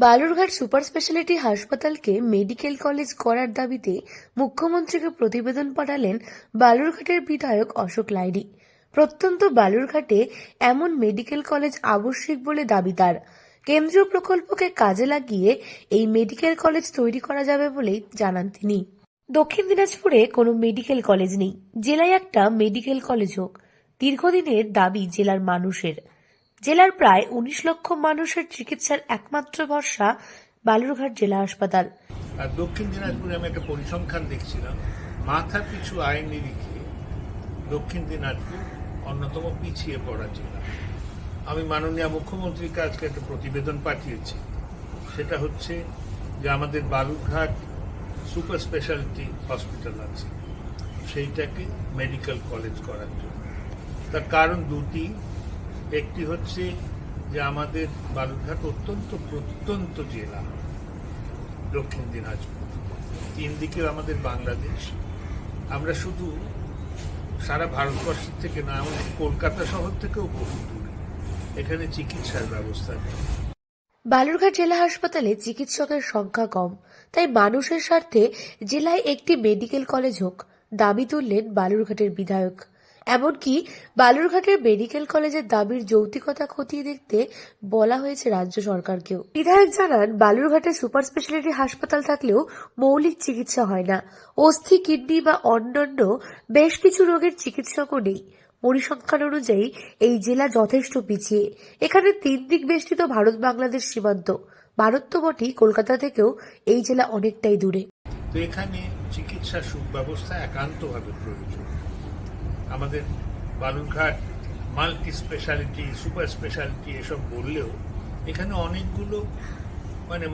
Balurghat super speciality হাসপাতালকে medical college করার দাবিতে মুখ্যমন্ত্রীকে প্রতিবেদন পাঠালেন বালুরঘাটের বিধায়ক অশোক লাহিড়ী। প্রত্যন্ত বালুরঘাটে এমন মেডিকেল কলেজ আবশ্যিক বলে দাবি তার। কেন্দ্রীয় প্রকল্পকে কাজে লাগিয়ে এই মেডিকেল কলেজ তৈরি করা যাবে বলেই জানান তিনি। দক্ষিণ দিনাজপুরে কোনো মেডিকেল কলেজ নেই, জেলায় একটা মেডিকেল কলেজ হোক দীর্ঘদিনের দাবি জেলার মানুষের। জেলার প্রায় 19 লক্ষ মানুষের চিকিৎসার একমাত্র ভরসা বালুরঘাট জেলা হাসপাতাল। আর দক্ষিণ দিনাজপুরে আমি একটা পরিসংখ্যান দেখছিলাম, মাথা পিছু আয় নিরিখে দক্ষিণ দিনাজপুর অন্যতম পিছিয়ে পড়া জেলা। আমি মাননীয় মুখ্যমন্ত্রীর আজকে একটা প্রতিবেদন পাঠিয়েছি, সেটা হচ্ছে যে আমাদের বালুরঘাট সুপার স্পেশালিটি হসপিটাল আছে, সেইটাকে মেডিকেল কলেজ করার জন্য। তার কারণ দুটি। একটি হচ্ছে যে আমাদের বালুরঘাট অত্যন্ত প্রত্যন্ত জেলা, দক্ষিণ দিনাজপুর, তিন দিকে আমাদের বাংলাদেশ। আমরা শুধু সারা ভারতবর্ষের থেকে না, আমাদের কলকাতা শহর থেকেও বহু দূরে, এখানে চিকিৎসার ব্যবস্থা নেই। বালুরঘাট জেলা হাসপাতালে চিকিৎসকের সংখ্যা কম, তাই মানুষের স্বার্থে জেলায় একটি মেডিকেল কলেজ হোক দাবি তুললেন বালুরঘাটের বিধায়ক। এমনকি বালুরঘাটের মেডিকেল কলেজের দাবির যৌক্তিকতা খতিয়ে দেখতে বলা হয়েছে রাজ্য সরকারকেও। বিধায়ক জানান, বালুরঘাটে সুপার স্পেশালিটি হাসপাতাল থাকলেও মৌলিক চিকিৎসা হয় না। অস্থি, কিডনি বা অন্যান্য বেশ কিছু রোগের চিকিৎসকও নেই। পরিসংখ্যান অনুযায়ী এই জেলা যথেষ্ট পিছিয়ে। এখানে 3 দিক বেষ্টিত ভারত বাংলাদেশ সীমান্ত। ভারত তো বটেই, কলকাতা থেকেও এই জেলা অনেকটাই দূরে। তো এখানে চিকিৎসা সুব্যবস্থা একান্তভাবে প্রয়োজন। আমাদের Balurghat multi speciality, super speciality এসব বললেও এখানে অনেকগুলো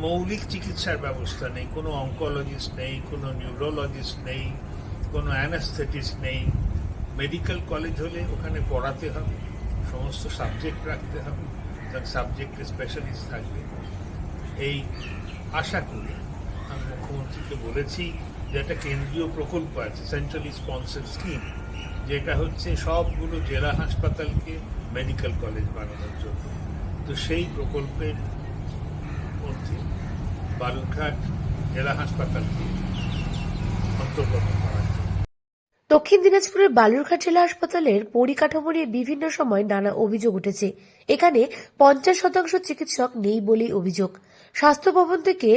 মৌলিক চিকিৎসার ব্যবস্থা নেই। কোনো অঙ্কোলজিস্ট নেই, কোনো নিউরোলজিস্ট নেই, কোনো অ্যানাস্থেটিস্ট নেই। মেডিকেল কলেজ হলে ওখানে পড়াতে হবে, সমস্ত সাবজেক্ট রাখতে হবে, তার সাবজেক্টে স্পেশালিস্ট থাকবে। এই আশা করি আমি মুখ্যমন্ত্রীকে বলেছি যে একটা কেন্দ্রীয় প্রকল্প আছে, সেন্ট্রালি স্পন্সর্ড স্কিম, যেটা হচ্ছে সবগুলো জেলা হাসপাতালকে মেডিকেল কলেজ বানানোর জন্য। তো সেই প্রকল্পের মধ্যে বালুরঘাট জেলা হাসপাতালকে অন্তর্গত করা। দক্ষিণ দিনাজপুরের বালুরঘাট জেলা হাসপাতালের পরিকাঠামো নিয়ে বিভিন্ন সময় নানা অভিযোগ উঠেছে। এখানে 50% চিকিৎসক নেই বলেই অভিযোগ। স্বাস্থ্য ভবন থেকে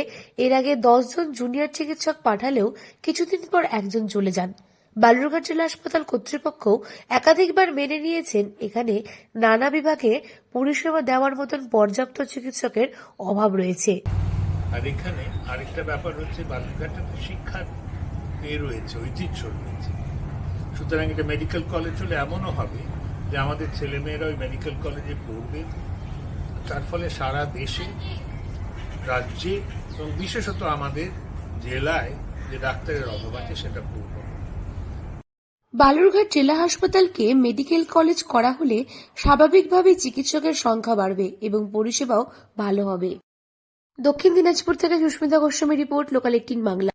এর আগে 10 জন জুনিয়র চিকিৎসক পাঠালেও কিছুদিন পর একজন চলে যান। বালুরঘাট জেলা হাসপাতাল কর্তৃপক্ষ একাধিকবার মেনে নিয়েছেন এখানে নানা বিভাগে পরিষেবা দেওয়ার মতন পর্যাপ্ত চিকিৎসকের অভাব রয়েছে। আর এখানে আরেকটা ব্যাপার হচ্ছে, বালুরঘাটে শিক্ষার রয়েছে, ঐতিহ্য রয়েছে। সুতরাং এটা মেডিকেল কলেজ হলে এমনও হবে যে আমাদের ছেলেমেয়েরা ওই মেডিকেল কলেজে পড়বে। তার ফলে সারা দেশে, রাজ্যে এবং বিশেষত আমাদের জেলায় যে ডাক্তারের অভাব আছে সেটা পূর্ণ হবে। বালুরঘাট জেলা হাসপাতালকে মেডিকেল কলেজ করা হলে স্বাভাবিকভাবেই চিকিৎসকের সংখ্যা বাড়বে এবং পরিষেবাও ভালো হবে। দক্ষিণ দিনাজপুর থেকে সুস্মিতা গোস্বামী রিপোর্ট, লোকাল 18 বাংলা।